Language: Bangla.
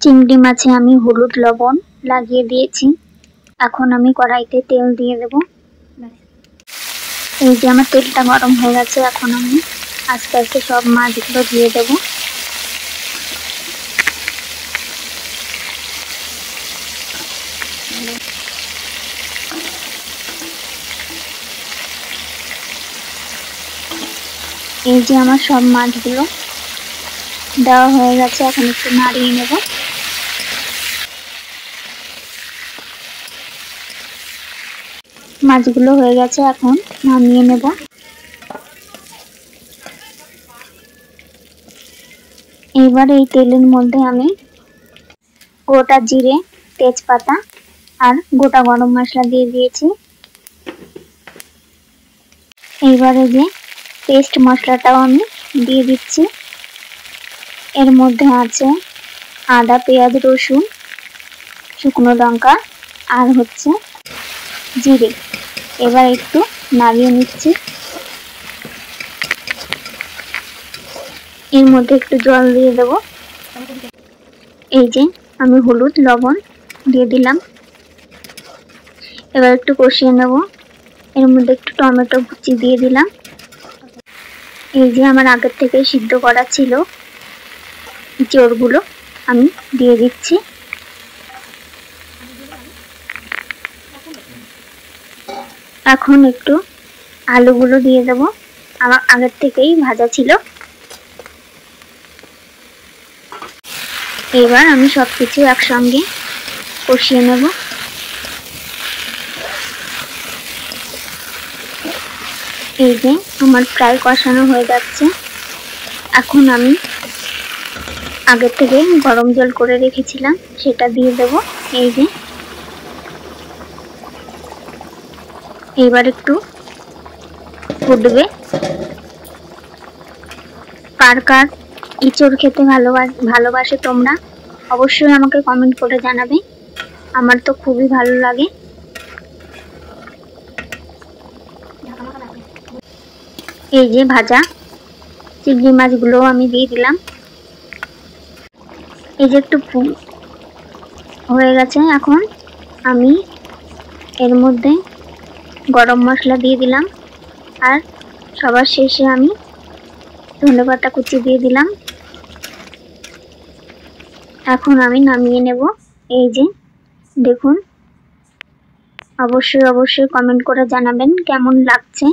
চিংড়ি মাছে আমি হলুদ লবণ লাগিয়ে দিয়েছি। এখন আমি কড়াইতে তেল দিয়ে দেব। এই যে আমার তেলটা গরম হয়ে গেছে, এখন আমি আস্তে আস্তে সব মাছগুলো দিয়ে দেব। এই যে আমার সব মাছগুলো দেওয়া হয়ে গেছে, এখন একটু নাড়িয়ে নেব। মাছগুলো হয়ে গেছে, এখন নামিয়ে নেব। এবার এই তেলের মধ্যে আমি গোটা জিরে, তেজপাতা আর গোটা গরম মশলা দিয়ে দিয়েছি। এইবারে যে পেস্ট মশলাটাও আমি দিয়ে দিচ্ছি। এর মধ্যে আছে আদা, পেঁয়াজ, রসুন, শুকনো লঙ্কা আর হচ্ছে জিরে। এবার একটু নাড়িয়ে নিচ্ছি। এর মধ্যে একটু জল দিয়ে দেব। এই যে আমি হলুদ লবণ দিয়ে দিলাম। এবার একটু কষিয়ে নেব। এর মধ্যে একটু টমেটো কুচি দিয়ে দিলাম। এই যে আমার আগের থেকে সিদ্ধ করা ছিল ইঁচড়গুলো আমি দিয়ে দিচ্ছি। এখন একটু আলুগুলো দিয়ে দেব, আমার আগের থেকেই ভাজা ছিল। এবার আমি সবকিছু একসঙ্গে কষিয়ে নেব। এই যে আমার প্রায় কষানো হয়ে যাচ্ছে। এখন আমি আগের থেকে গরম জল করে রেখেছিলাম, সেটা দিয়ে দেব। এই যে এবার একটু ফুটবে। কার কার ইঁচড় খেতে ভালোবাসে তোমরা অবশ্যই আমাকে কমেন্ট করে জানাবে। আমার তো খুবই ভালো লাগে। এই যে ভাজা চিংড়ি মাছগুলো আমি দিয়ে দিলাম। এই যে একটু হয়ে গেছে, এখন আমি এর মধ্যে গরম মশলা দিয়ে দিলাম আর সবার শেষে আমি ধনেপাতা কুচি দিয়ে দিলাম। এখন আমি নামিয়ে নেব। এই যে দেখুন, অবশ্যই কমেন্ট করে জানাবেন কেমন লাগছে।